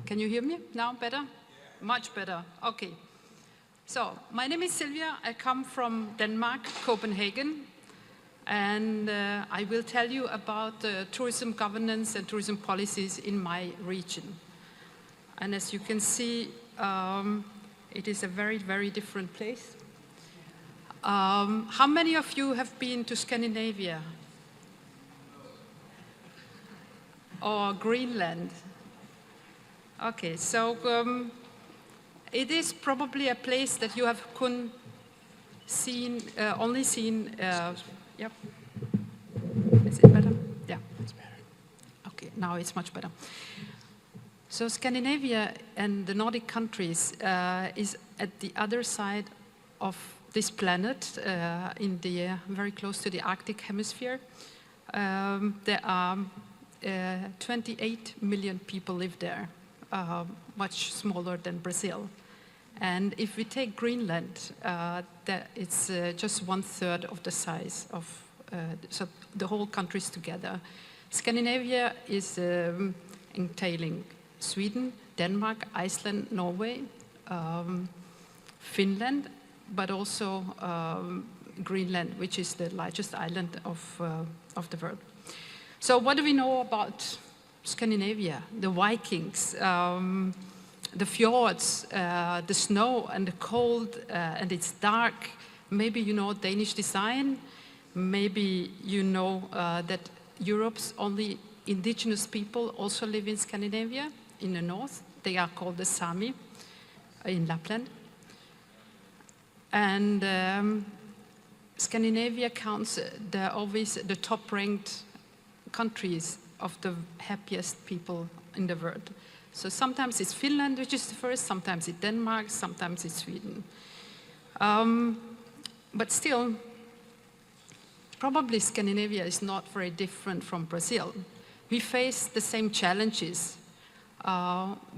Can you hear me now better? Much better. Okay. So, my name is Sylvia. I come from Denmark, Copenhagen, and I will tell you about tourism governance and tourism policies in my region. And as you can see, it is a very, very different place. How many of you have been to Scandinavia? Or Greenland? Okay, so it is probably a place that you have only seen. Yep. Is it better? Yeah. It's better. Okay, now it's much better. So Scandinavia and the Nordic countries is at the other side of this planet, very close to the Arctic hemisphere. There are 28 million people live there, much smaller than Brazil. And if we take Greenland, it's just 1/3 of the size of so the whole countries together. Scandinavia is entailing Sweden, Denmark, Iceland, Norway, Finland, but also Greenland, which is the largest island of the world. So what do we know about Scandinavia? The Vikings, the fjords, the snow and the cold, and it's dark. Maybe you know Danish design. Maybe you know that Europe's only indigenous people also live in Scandinavia, in the north. They are called the Sami in Lapland. And Scandinavia counts always the top-ranked countries of the happiest people in the world. So sometimes it's Finland, which is the first, sometimes it's Denmark, sometimes it's Sweden. But still, probably Scandinavia is not very different from Brazil. We face the same challenges.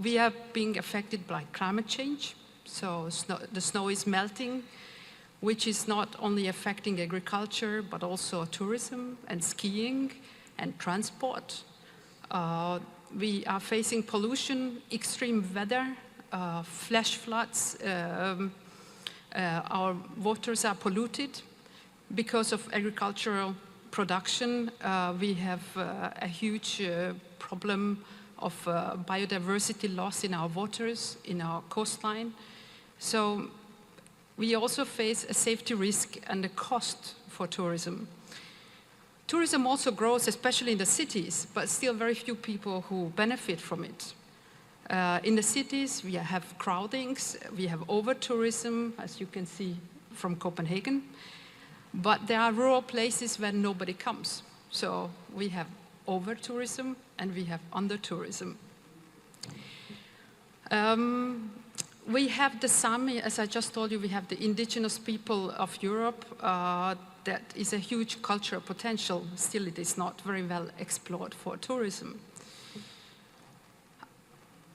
We are being affected by climate change. So the snow is melting, which is not only affecting agriculture, but also tourism and skiing and transport. We are facing pollution, extreme weather, flash floods. Our waters are polluted. Because of agricultural production, we have a huge problem of biodiversity loss in our waters, in our coastline. So we also face a safety risk and a cost for tourism. Tourism also grows, especially in the cities, but still very few people who benefit from it. In the cities, we have crowdings, we have over-tourism, as you can see from Copenhagen, but there are rural places where nobody comes. So we have over-tourism and we have under-tourism. We have the Sami, as I just told you, we have the indigenous people of Europe. That is a huge cultural potential. Still, it is not very well explored for tourism.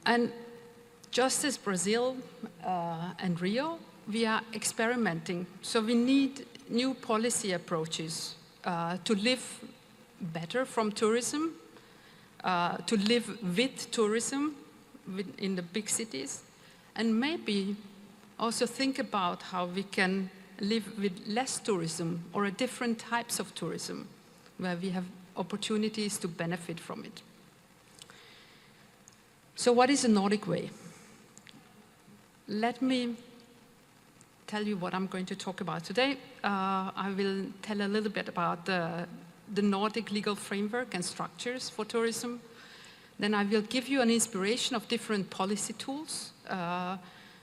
And just as Brazil and Rio, we are experimenting. So we need new policy approaches to live better from tourism, to live with tourism in the big cities, and maybe also think about how we can live with less tourism or different types of tourism where we have opportunities to benefit from it. So what is the Nordic way? Let me tell you what I'm going to talk about today. I will tell a little bit about the Nordic legal framework and structures for tourism. Then I will give you an inspiration of different policy tools,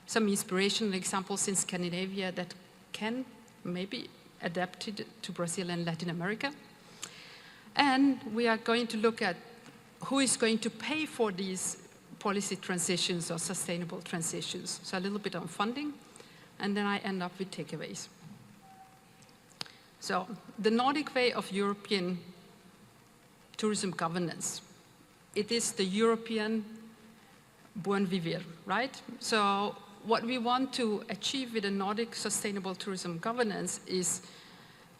some inspirational examples in Scandinavia that can maybe adapt it to Brazil and Latin America. And we are going to look at who is going to pay for these policy transitions or sustainable transitions. So a little bit on funding, and then I end up with takeaways. So the Nordic way of European tourism governance. It is the European bon vivre, right? So what we want to achieve with the Nordic sustainable tourism governance is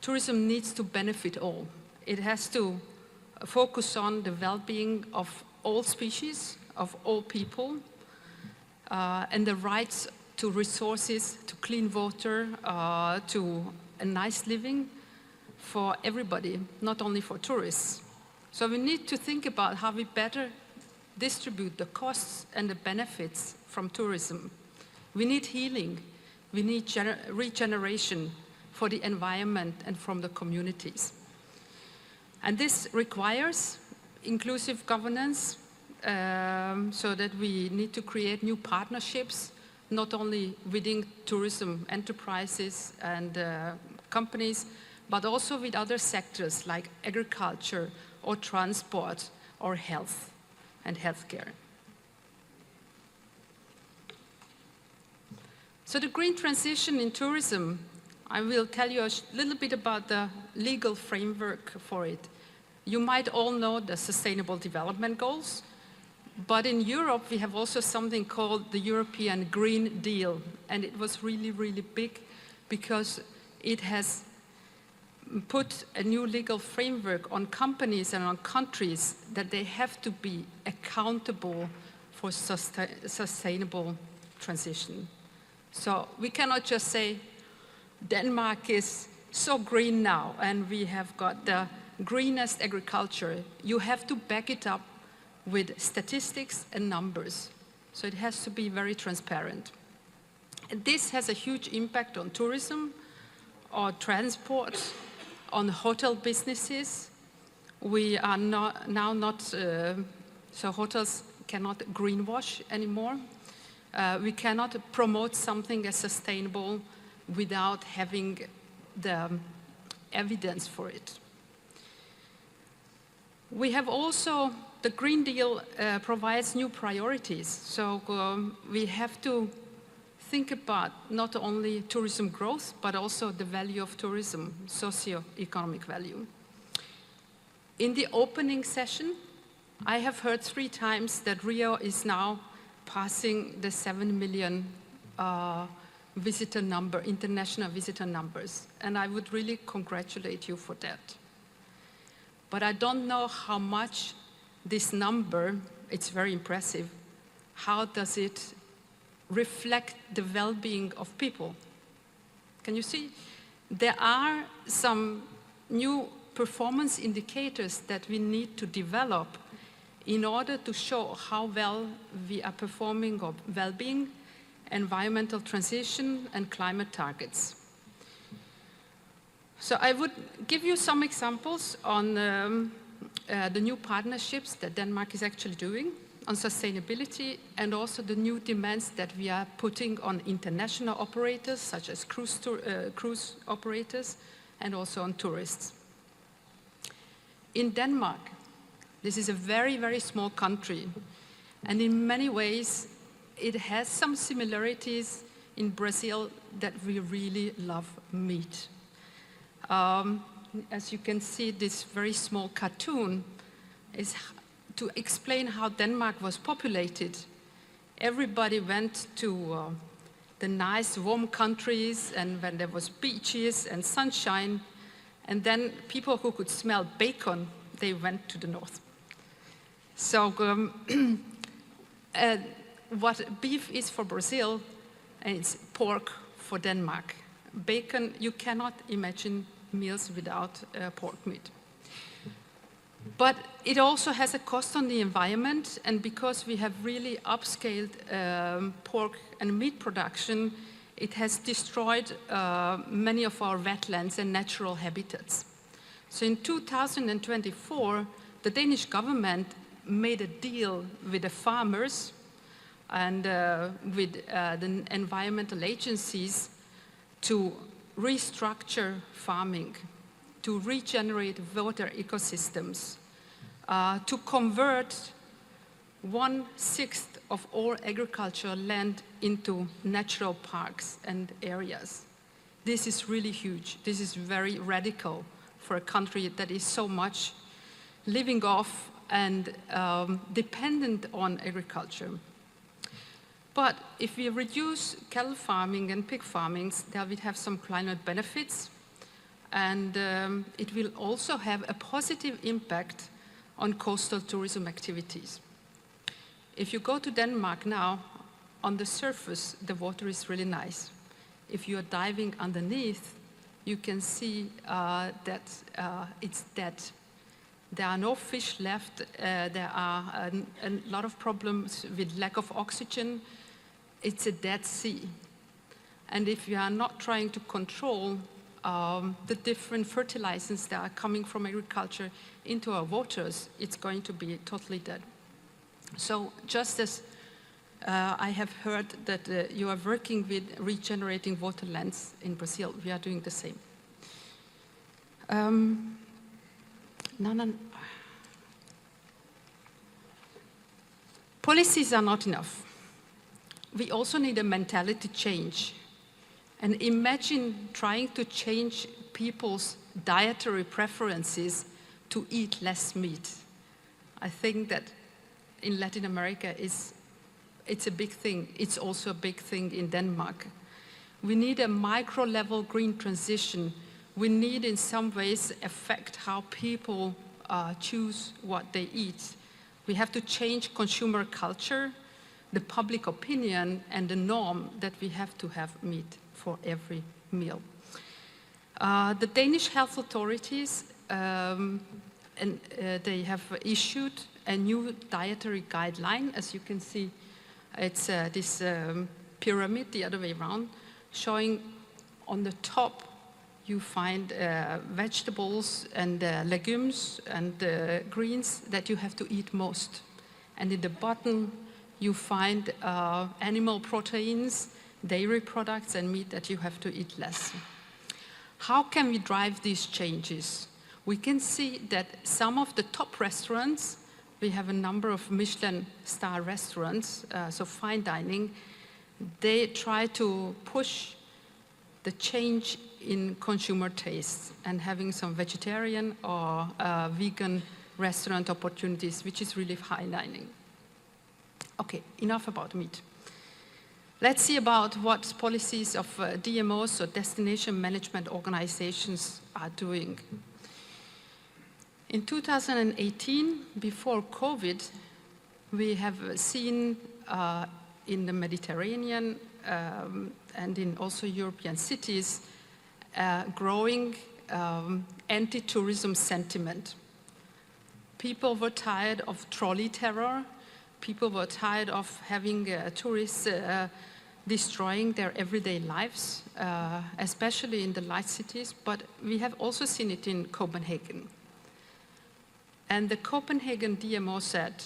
tourism needs to benefit all. It has to focus on the well-being of all species, of all people, and the rights to resources, to clean water, to a nice living for everybody, not only for tourists. So we need to think about how we better distribute the costs and the benefits from tourism. We need healing. We need regeneration for the environment and from the communities. And this requires inclusive governance, so that we need to create new partnerships, not only within tourism enterprises and companies, but also with other sectors like agriculture or transport or health and healthcare. So the green transition in tourism, I will tell you a little bit about the legal framework for it. You might all know the Sustainable Development Goals, but in Europe we have also something called the European Green Deal, and it was really, really big because it has put a new legal framework on companies and on countries that they have to be accountable for sustainable transition. So we cannot just say Denmark is so green now and we have got the greenest agriculture. You have to back it up with statistics and numbers. So it has to be very transparent. And this has a huge impact on tourism, on transport, on hotel businesses. We are so hotels cannot greenwash anymore. We cannot promote something as sustainable without having the evidence for it. We have also, the Green Deal provides new priorities. So we have to think about not only tourism growth, but also the value of tourism, socio-economic value. In the opening session, I have heard 3 times that Rio is now passing the 7 million visitor number, international visitor numbers. And I would really congratulate you for that. But I don't know how much this number, it's very impressive, how does it reflect the well-being of people? Can you see? There are some new performance indicators that we need to develop in order to show how well we are performing of well-being, environmental transition, and climate targets. So I would give you some examples on the new partnerships that Denmark is actually doing on sustainability, and also the new demands that we are putting on international operators, such as cruise operators, and also on tourists. In Denmark, this is a very, very small country, and in many ways, it has some similarities in Brazil that we really love meat. As you can see, this very small cartoon is to explain how Denmark was populated. Everybody went to the nice warm countries, and when there was beaches and sunshine, and then people who could smell bacon, they went to the north. So what beef is for Brazil, and it's pork for Denmark. Bacon, you cannot imagine meals without pork meat. But it also has a cost on the environment, and because we have really upscaled pork and meat production, it has destroyed many of our wetlands and natural habitats. So in 2024, the Danish government made a deal with the farmers and with the environmental agencies to restructure farming, to regenerate water ecosystems, to convert 1/6 of all agricultural land into natural parks and areas. This is really huge. This is very radical for a country that is so much living off and dependent on agriculture. But if we reduce cattle farming and pig farming, there we have some climate benefits, and it will also have a positive impact on coastal tourism activities. If you go to Denmark now, on the surface, the water is really nice. If you are diving underneath, you can see that it's dead. There are no fish left. There are a lot of problems with lack of oxygen. It's a dead sea. And if you are not trying to control the different fertilizers that are coming from agriculture into our waters, it's going to be totally dead. So just as I have heard that you are working with regenerating waterlands in Brazil, we are doing the same. Policies are not enough. We also need a mentality change. And imagine trying to change people's dietary preferences to eat less meat. I think that in Latin America it's a big thing. It's also a big thing in Denmark. We need a micro-level green transition. We need in some ways affect how people choose what they eat. We have to change consumer culture, the public opinion, and the norm that we have to have meat for every meal. The Danish health authorities, they have issued a new dietary guideline. As you can see, it's this pyramid the other way around, showing on the top you find vegetables and legumes and greens that you have to eat most. And in the bottom you find animal proteins, dairy products, and meat that you have to eat less. How can we drive these changes? We can see that some of the top restaurants, we have a number of Michelin star restaurants, so fine dining, they try to push the change in consumer tastes and having some vegetarian or vegan restaurant opportunities, which is really fine dining. Okay, enough about meat. Let's see about what policies of DMOs, or destination management organizations, are doing. In 2018, before COVID, we have seen in the Mediterranean and in also European cities growing anti-tourism sentiment. People were tired of trolley terror. People were tired of having tourists destroying their everyday lives, especially in the large cities, but we have also seen it in Copenhagen. And the Copenhagen DMO said,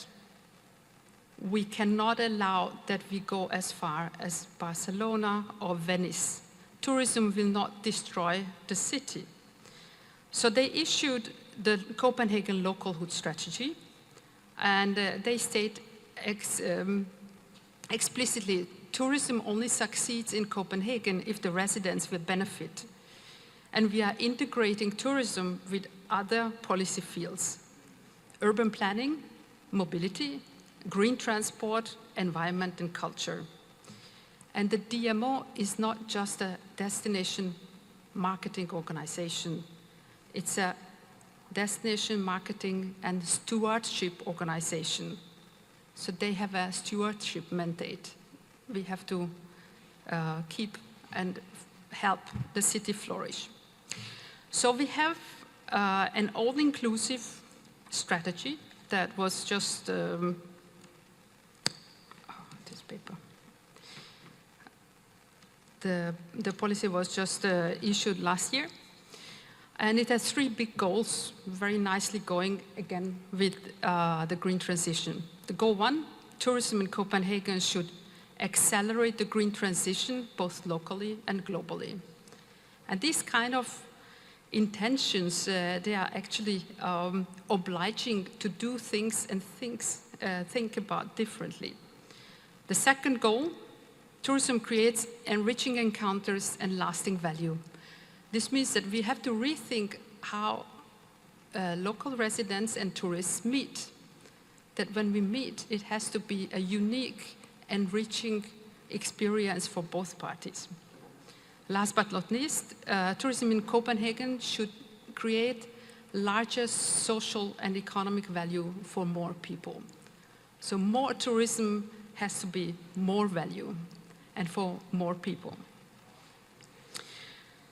we cannot allow that we go as far as Barcelona or Venice. Tourism will not destroy the city. So they issued the Copenhagen Localhood Strategy, and they state explicitly, tourism only succeeds in Copenhagen if the residents will benefit. And we are integrating tourism with other policy fields: urban planning, mobility, green transport, environment, and culture. And the DMO is not just a destination marketing organization. It's a destination marketing and stewardship organization. So they have a stewardship mandate. We have to keep and help the city flourish. So we have an all-inclusive strategy that was just this paper. The policy was just issued last year, and it has 3 big goals, very nicely going again with the green transition. The goal 1, tourism in Copenhagen should accelerate the green transition both locally and globally. And these kind of intentions, they are actually obliging to do things and think about differently. The second goal, tourism creates enriching encounters and lasting value. This means that we have to rethink how local residents and tourists meet. That when we meet, it has to be a unique, enriching experience for both parties. Last but not least, tourism in Copenhagen should create larger social and economic value for more people. So more tourism has to be more value and for more people.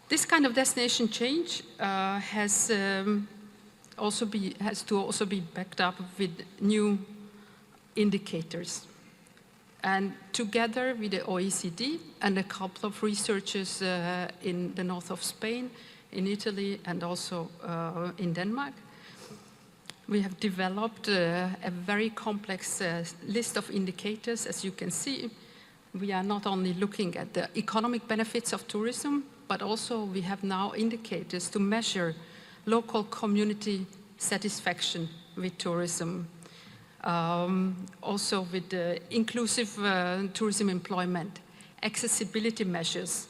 This kind of destination change has to also be backed up with new indicators. And together with the OECD and a couple of researchers in the north of Spain, in Italy, and also in Denmark, we have developed a very complex list of indicators. As you can see, we are not only looking at the economic benefits of tourism, but also we have now indicators to measure local community satisfaction with tourism. Also with inclusive tourism employment, accessibility measures,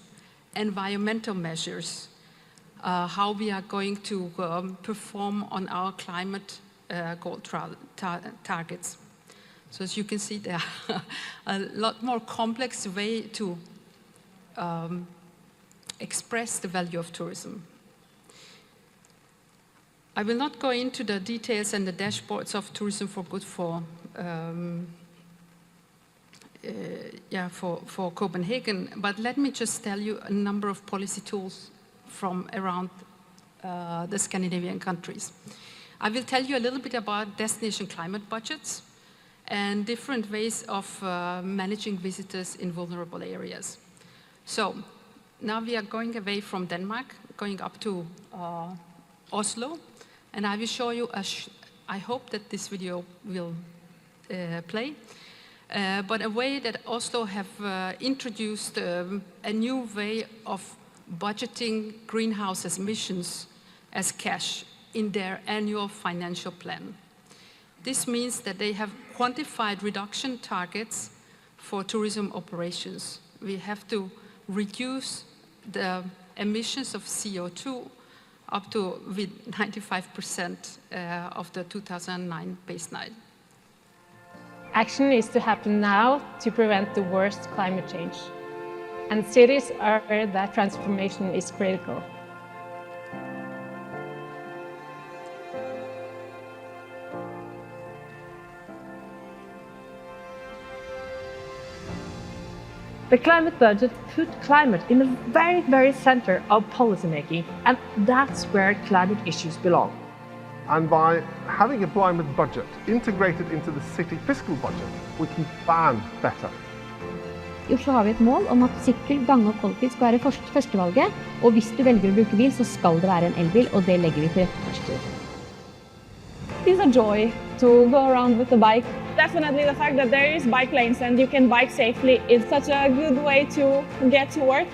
environmental measures, how we are going to perform on our climate goal targets. So as you can see, there are a lot more complex way to express the value of tourism. I will not go into the details and the dashboards of Tourism for Good for Copenhagen, but let me just tell you a number of policy tools from around the Scandinavian countries. I will tell you a little bit about destination climate budgets and different ways of managing visitors in vulnerable areas. So now we are going away from Denmark, going up to Oslo, and I will show you, I hope that this video will play, but a way that Oslo have introduced a new way of budgeting greenhouse emissions as cash in their annual financial plan. This means that they have quantified reduction targets for tourism operations. We have to reduce the emissions of CO2 up to with 95% of the 2009 baseline. Action needs to happen now to prevent the worst climate change. And cities are where that transformation is critical. The climate budget put climate in the very, very center of policymaking, and that's where climate issues belong. And by having a climate budget integrated into the city fiscal budget, we can plan better. I Oslo har vi et mål om at sykkel, gange og kollektiv skal være førstevalget, og hvis du velger å bruke bil, så skal det være en elbil, og det legger vi til rette for. It's a joy to go around with a bike. Definitely the fact that there is bike lanes and you can bike safely is such a good way to get to work.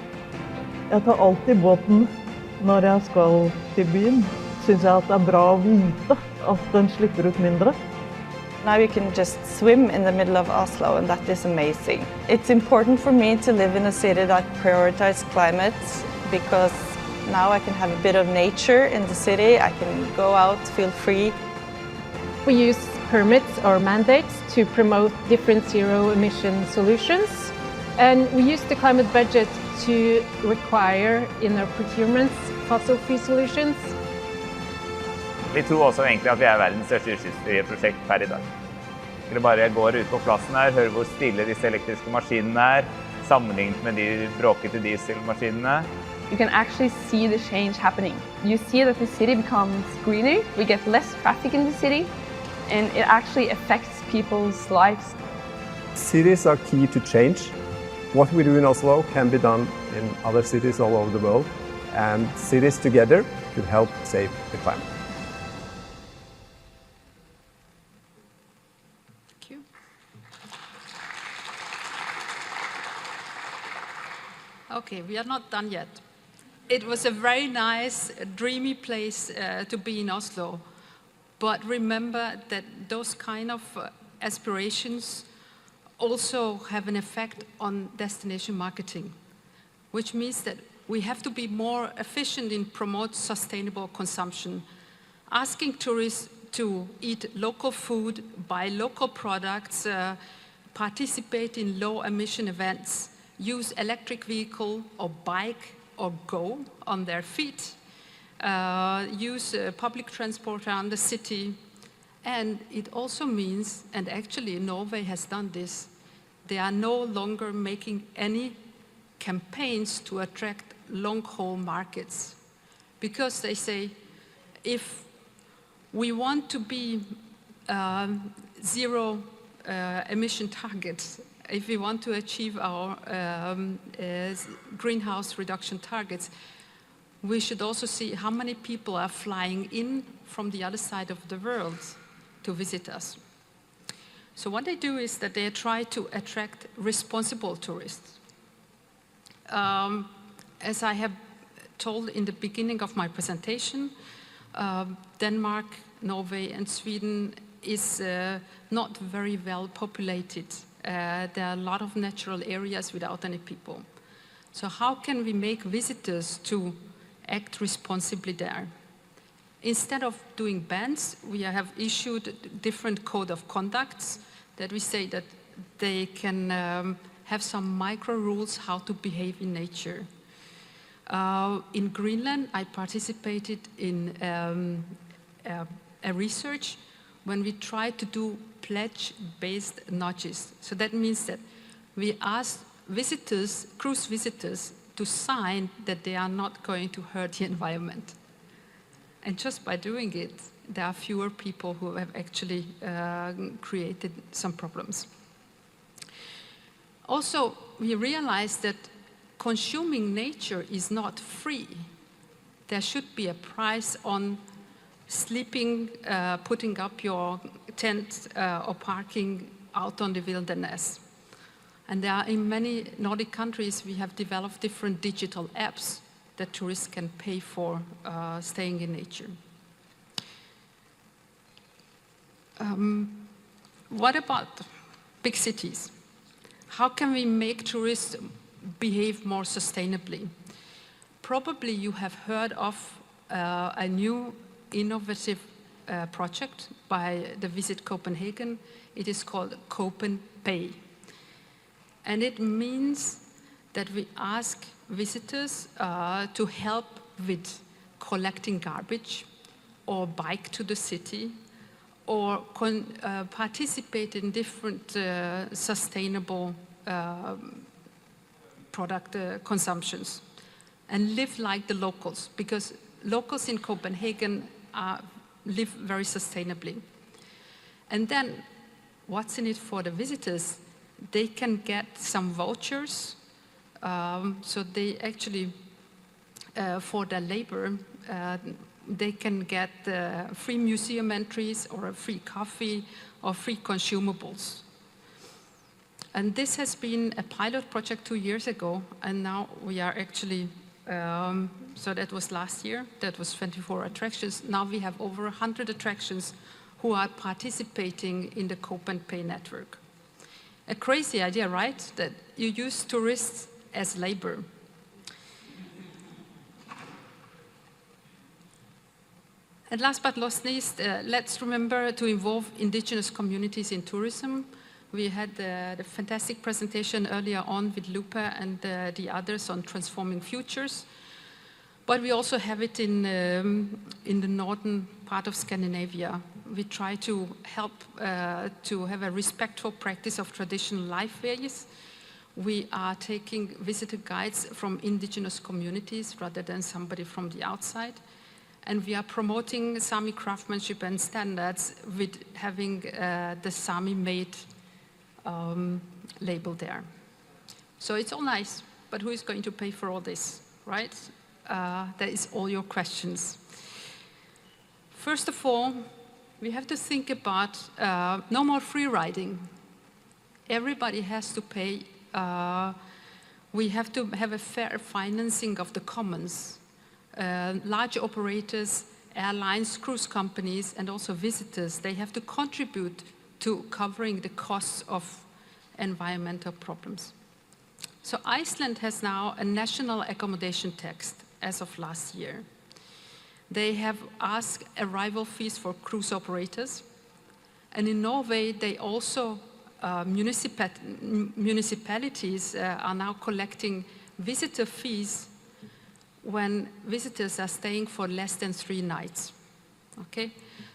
Jeg tar alltid båten når jeg skal til byen. Synes jeg at det bra å vite at den slipper ut mindre. Now you can just swim in the middle of Oslo, and that is amazing. It's important for me to live in a city that prioritizes climate, because now I can have a bit of nature in the city. I can go out, feel free. We use permits or mandates to promote different zero-emission solutions. And we use the climate budget to require in our procurements fossil-free solutions. Vi tror også egentlig at vi verdens største utslippsfrie prosjekt per i dag. Dere bare går ut på plassen her, hører hvor stille disse elektriske maskinene sammenlignet med de bråkete dieselmaskinene. You can actually see the change happening. You see that the city becomes greener, we get less traffic in the city, and it actually affects people's lives. Cities are key to change. What we do in Oslo can be done in other cities all over the world, and cities together could help save the climate. Thank you. Okay, we are not done yet. It was a very nice, dreamy place to be in Oslo. But remember that those kind of aspirations also have an effect on destination marketing, which means that we have to be more efficient in promote sustainable consumption, asking tourists to eat local food, buy local products, participate in low-emission events, use electric vehicle or bike or go on their feet, use public transport around the city, And it also means, and actually Norway has done this, they are no longer making any campaigns to attract long-haul markets, because they say, if we want to be zero emission targets, if we want to achieve our greenhouse reduction targets, we should also see how many people are flying in from the other side of the world to visit us. So what they do is that they try to attract responsible tourists. As I have told in the beginning of my presentation, Denmark, Norway, and Sweden is not very well populated. There are a lot of natural areas without any people. So how can we make visitors to act responsibly there? Instead of doing bans, we have issued different code of conducts that we say that they can have some micro rules how to behave in nature. In Greenland, I participated in a research when we tried to do pledge-based nudges. So that means that we asked visitors, cruise visitors, to sign that they are not going to hurt the environment. And just by doing it, there are fewer people who have actually created some problems. Also, we realized that consuming nature is not free. There should be a price on sleeping, putting up your tent or parking out on the wilderness. And there are, in many Nordic countries, we have developed different digital apps that tourists can pay for staying in nature. What about big cities? How can we make tourists behave more sustainably? Probably you have heard of a new innovative project by the Visit Copenhagen. It is called Copen Pay. And it means that we ask visitors to help with collecting garbage or bike to the city or participate in different sustainable product consumptions and live like the locals, because locals in Copenhagen live very sustainably. And then what's in it for the visitors? They can get some vouchers, so they actually, for their labor, they can get free museum entries or a free coffee or free consumables. And this has been a pilot project 2 years ago, and now we are actually, so that was last year, that was 24 attractions. Now we have over 100 attractions who are participating in the Copen Pay network. A crazy idea, right? That you use tourists as labor. And last but not least, let's remember to involve indigenous communities in tourism. We had the fantastic presentation earlier on with Lupe and the others on transforming futures. But we also have it in the northern part of Scandinavia. We try to help to have a respectful practice of traditional life ways. We are taking visitor guides from indigenous communities rather than somebody from the outside. And we are promoting Sami craftsmanship and standards with having the Sami-made label there. So it's all nice, but who is going to pay for all this, right? That is all your questions. First of all, we have to think about no more free riding. Everybody has to pay. We have to have a fair financing of the commons. Large operators, airlines, cruise companies, and also visitors, they have to contribute to covering the costs of environmental problems. So Iceland has now a national accommodation tax as of last year. They have asked arrival fees for cruise operators. And in Norway, they also, municipalities are now collecting visitor fees when visitors are staying for less than 3 nights. Okay,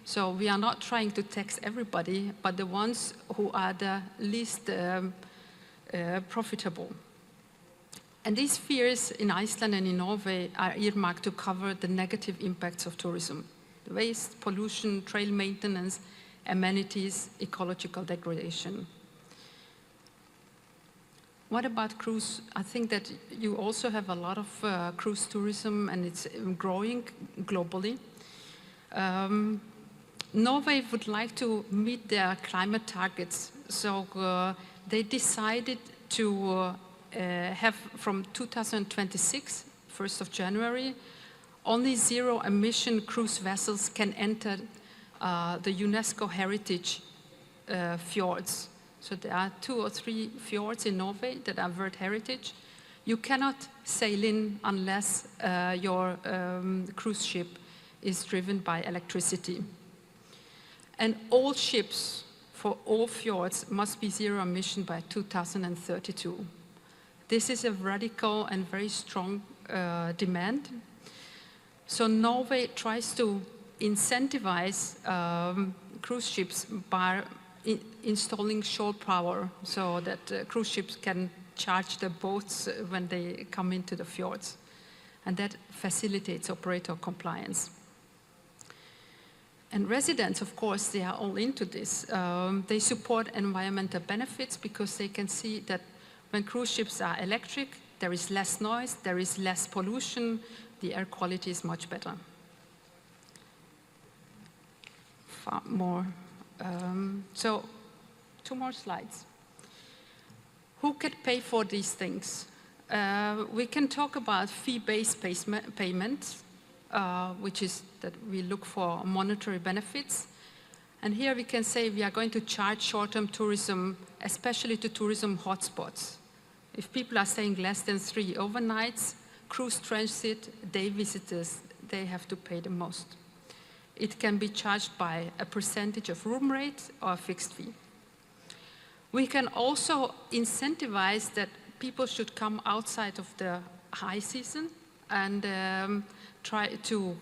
so we are not trying to tax everybody, but the ones who are the least profitable. And these fears in Iceland and in Norway are earmarked to cover the negative impacts of tourism: waste, pollution, trail maintenance, amenities, ecological degradation. What about cruise? I think that you also have a lot of cruise tourism, and it's growing globally. Norway would like to meet their climate targets, so they decided to have from 2026, 1st of January, only zero-emission cruise vessels can enter the UNESCO heritage fjords. So there are 2 or 3 fjords in Norway that are World Heritage. You cannot sail in unless your cruise ship is driven by electricity. And all ships for all fjords must be zero emission by 2032. This is a radical and very strong demand. So Norway tries to incentivize cruise ships by installing shore power, so that cruise ships can charge the boats when they come into the fjords. And that facilitates operator compliance. And residents, of course, they are all into this. They support environmental benefits because they can see that when cruise ships are electric, there is less noise, there is less pollution, the air quality is much better. Far more. So, 2 more slides. Who can pay for these things? We can talk about fee-based payments, which is that we look for monetary benefits. And here we can say we are going to charge short-term tourism, especially to tourism hotspots. If people are staying less than 3 overnights, cruise transit, day visitors, they have to pay the most. It can be charged by a percentage of room rate or a fixed fee. We can also incentivize that people should come outside of the high season and try to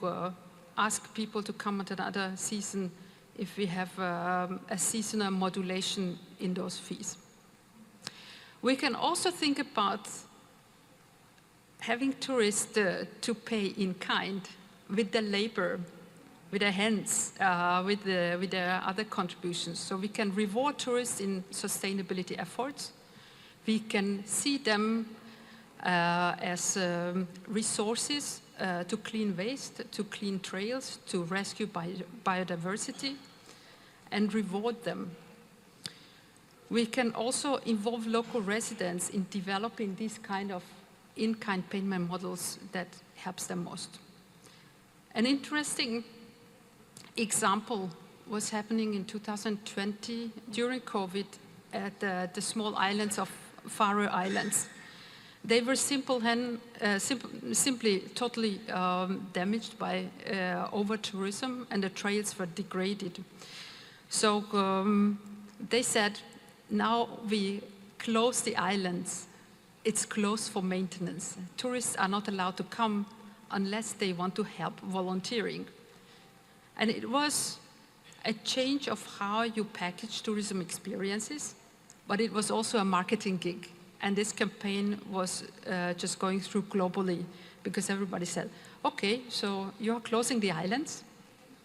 ask people to come at another season if we have a seasonal modulation in those fees. We can also think about having tourists to pay in kind with the labor, with their hands, with their other contributions. So we can reward tourists in sustainability efforts. We can see them as resources to clean waste, to clean trails, to rescue biodiversity, and reward them. We can also involve local residents in developing these kind of in-kind payment models that helps them most. An interesting example was happening in 2020 during COVID at the small islands of Faroe Islands. They were simply totally damaged by over-tourism, and the trails were degraded. So they said, now we close the islands. It's closed for maintenance. Tourists are not allowed to come unless they want to help volunteering. And it was a change of how you package tourism experiences, but it was also a marketing gig. And this campaign was just going through globally because everybody said, okay, so you're closing the islands,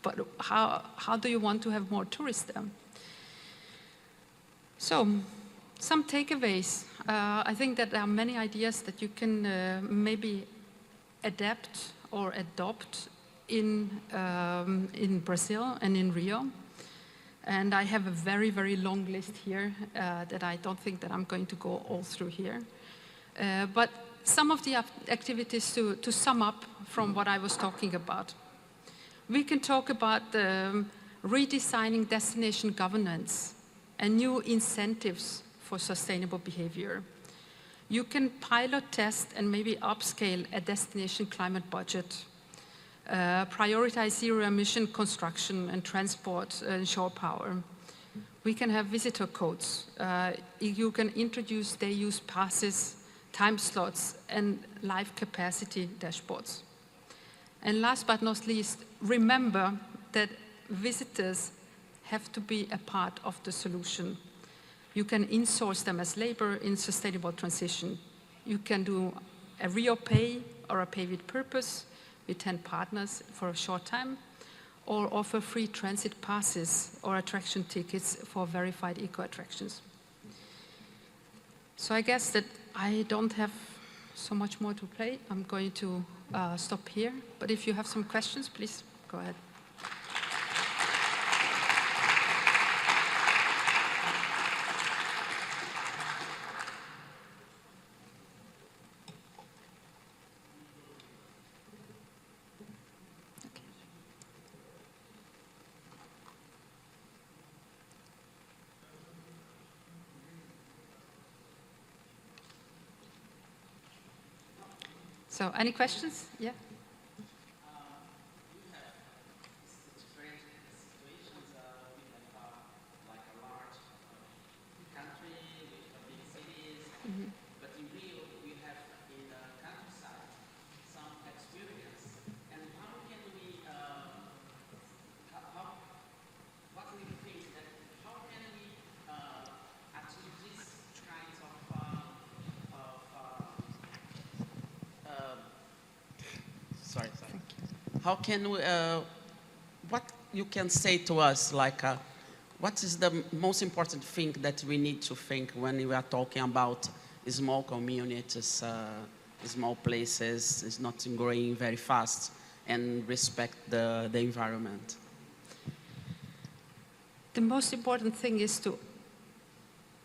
but how do you want to have more tourists there? So, some takeaways. I think that there are many ideas that you can maybe adapt or adopt in Brazil and in Rio. And I have a very, very long list here that I don't think that I'm going to go all through here. But some of the activities to sum up from what I was talking about. We can talk about redesigning destination governance and new incentives for sustainable behavior. You can pilot test and maybe upscale a destination climate budget. Prioritize zero-emission construction and transport and shore power. We can have visitor codes. You can introduce day-use passes, time slots, and live capacity dashboards. And last but not least, remember that visitors have to be a part of the solution. You can insource them as labor in sustainable transition. You can do a real pay or a pay with purpose with 10 partners for a short time, or offer free transit passes or attraction tickets for verified eco-attractions. So I guess that I don't have so much more to play. I'm going to stop here. But if you have some questions, please go ahead. So, any questions? Yeah. How can we, what you can say to us, like, what is the most important thing that we need to think when we are talking about small communities, small places, is not growing very fast, and respect the environment? The most important thing is to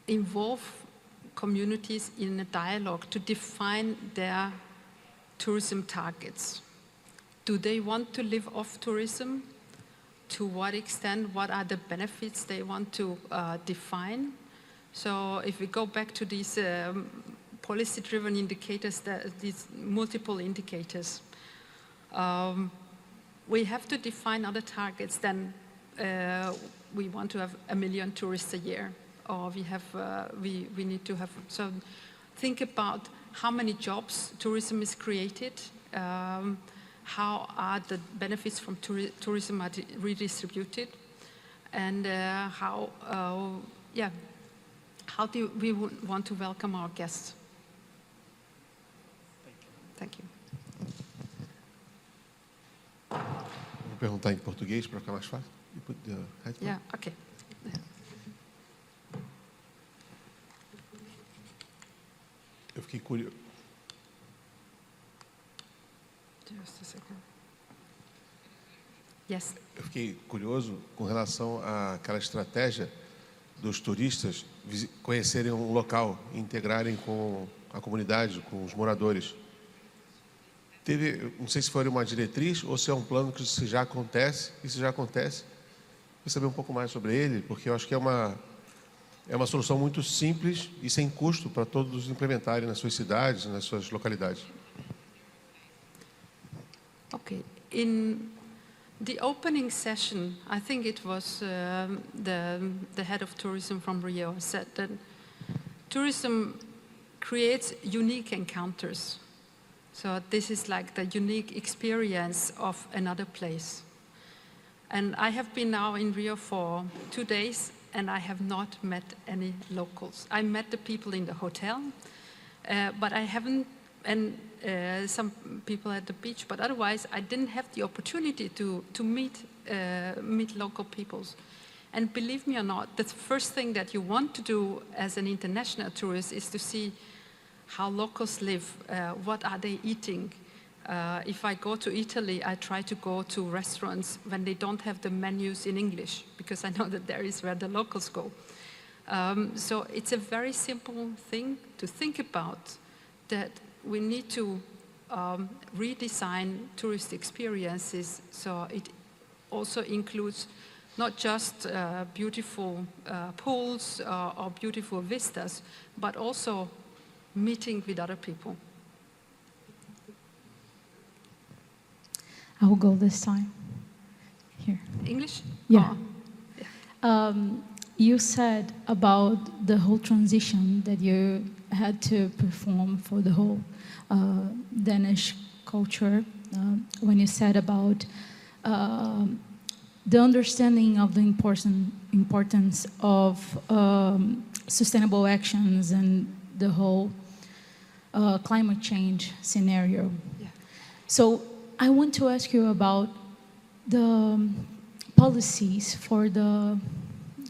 involve communities in a dialogue to define their tourism targets. Do they want to live off tourism? To what extent? What are the benefits they want to define? So if we go back to these policy-driven indicators, these multiple indicators, we have to define other targets than we want to have 1 million tourists a year, or we need to have. So think about how many jobs tourism is created. How are the benefits from tourism are redistributed, and how do we want to welcome our guests? Thank you. Vou perguntar em português para ficar mais fácil. Yeah, okay. Eu fiquei curioso. Just a second. Yes. Eu fiquei curioso com relação àquela estratégia dos turistas conhecerem um local, integrarem com a comunidade, com os moradores. Não sei se foi uma diretriz ou se é um plano que isso já acontece. E se já acontece, queria saber um pouco mais sobre ele, porque eu acho que é uma solução muito simples e sem custo para todos implementarem nas suas cidades, nas suas localidades. Okay. In the opening session, I think it was the head of tourism from Rio said that tourism creates unique encounters. So this is like the unique experience of another place. And I have been now in Rio for 2 days, and I have not met any locals. I met the people in the hotel, but I haven't, and some people at the beach, but otherwise I didn't have the opportunity to meet local peoples. And believe me or not, the first thing that you want to do as an international tourist is to see how locals live, what are they eating. If I go to Italy, I try to go to restaurants when they don't have the menus in English, because I know that there is where the locals go. So it's a very simple thing to think about, that we need to redesign tourist experiences so it also includes not just beautiful pools or beautiful vistas, but also meeting with other people. I will go this time. Here. English? Yeah. Oh. Yeah. You said about the whole transition that you had to perform for the whole Danish culture when you said about the understanding of the importance of sustainable actions and the whole climate change scenario. Yeah. So I want to ask you about the policies for the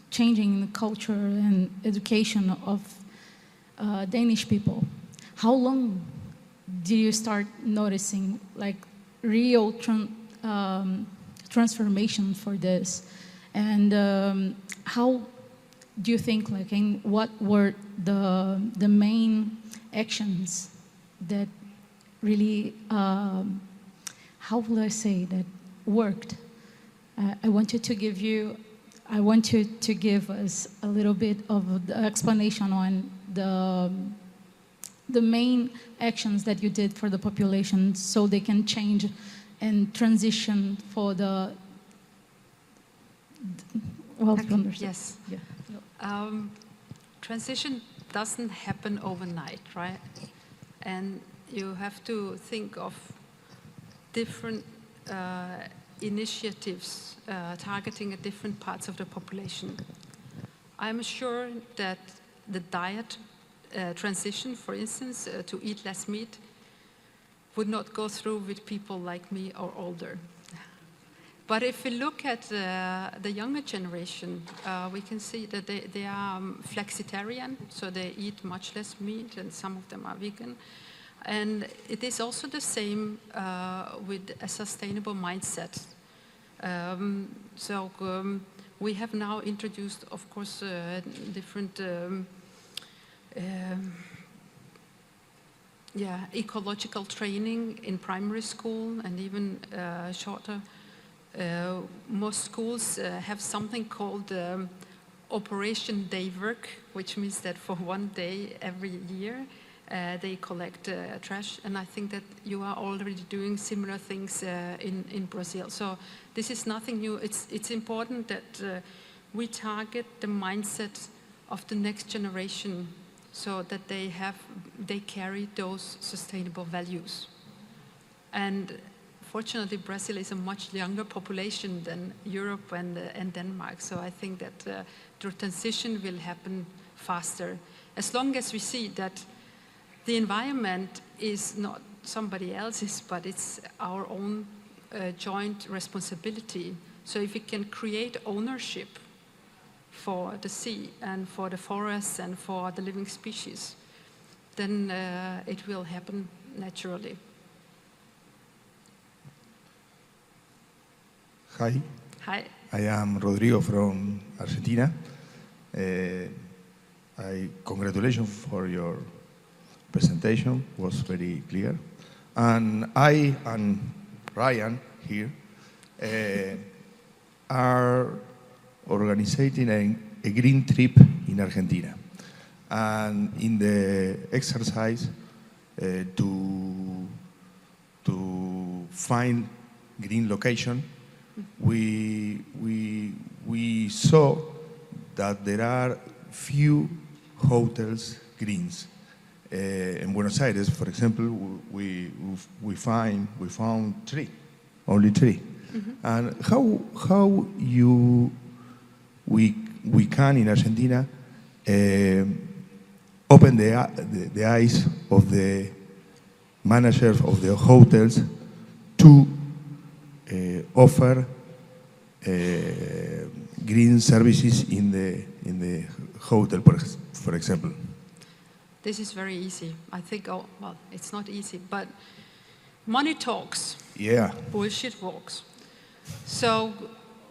changing the culture and education of Danish people. How long did you start noticing like real transformation for this? And how do you think, like, in what were the main actions that really, how will I say, that worked? I want you to give us a little bit of the explanation on the main actions that you did for the population so they can change and transition for the well, Okay, yes. Yeah. Transition doesn't happen overnight, right? And you have to think of different initiatives targeting at different parts of the population. I'm sure that the diet transition, for instance, to eat less meat, would not go through with people like me or older. But if we look at the younger generation, we can see that they are flexitarian, so they eat much less meat, and some of them are vegan. And it is also the same with a sustainable mindset. We have now introduced, of course, different ecological training in primary school and even shorter. Most schools have something called Operation Day Work, which means that for one day every year they collect trash, and I think that you are already doing similar things in Brazil. So this is nothing new. It's important that we target the mindset of the next generation so that they carry those sustainable values. And fortunately, Brazil is a much younger population than Europe and Denmark, so I think that the transition will happen faster. As long as we see that the environment is not somebody else's, but it's our own joint responsibility. So if we can create ownership for the sea and for the forests and for the living species, then it will happen naturally. Hi. Hi. I am Rodrigo from Argentina. Congratulations for your presentation, was very clear. And I and Ryan here are organizing a green trip in Argentina. And in the exercise to find green location, we saw that there are few hotels greens. In Buenos Aires, for example, we found only three. Mm-hmm. And how we can in Argentina open the eyes of the managers of the hotels to offer green services in the hotel, for example. This is very easy. I think, it's not easy, but money talks. Yeah. Bullshit walks. So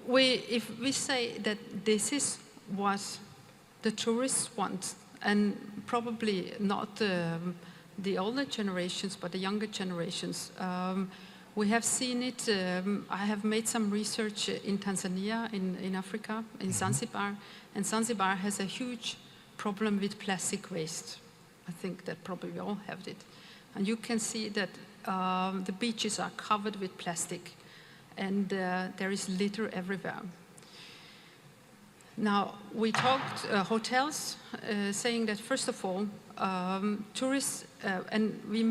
if we say that this is what the tourists want, and probably not the older generations, but the younger generations, we have seen it. I have made some research in Tanzania, in Africa, in Zanzibar, and Zanzibar has a huge problem with plastic waste. I think that probably we all have it. And you can see that the beaches are covered with plastic, and there is litter everywhere. Now, we talked hotels, saying that first of all, tourists, and we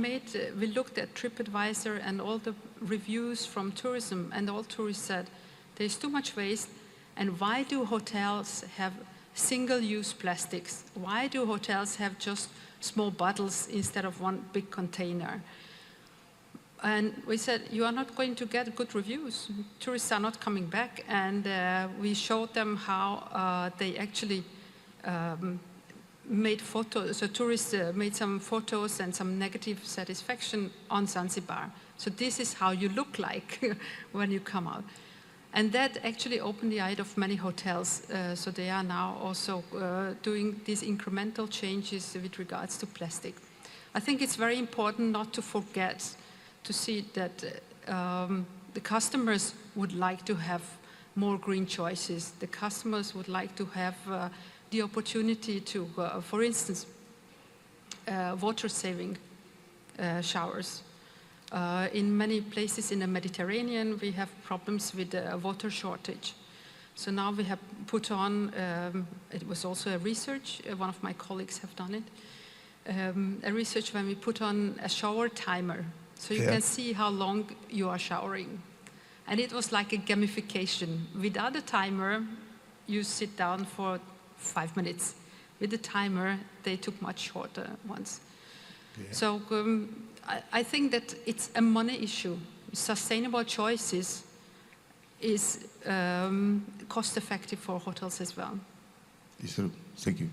looked at TripAdvisor and all the reviews from tourism, and all tourists said There's too much waste. And why do hotels have single-use plastics? Why do hotels have just small bottles instead of one big container? And we said, you are not going to get good reviews. Tourists are not coming back. And we showed them how they actually made photos. So tourists made some photos and some negative satisfaction on Zanzibar. So this is how you look like when you come out. And that actually opened the eye of many hotels. So they are now also doing these incremental changes with regards to plastic. I think it's very important not to forget to see that the customers would like to have more green choices. The customers would like to have the opportunity to, for instance, water-saving showers. In many places in the Mediterranean, we have problems with water shortage. So now we have put on, it was also a research, one of my colleagues have done it, a research when we put on a shower timer. So you can see how long you are showering. And it was like a gamification. Without a timer, you sit down for 5 minutes. With the timer, they took much shorter ones. So I think that it's a money issue. Sustainable choices is cost-effective for hotels as well. Yes, sir. Thank you.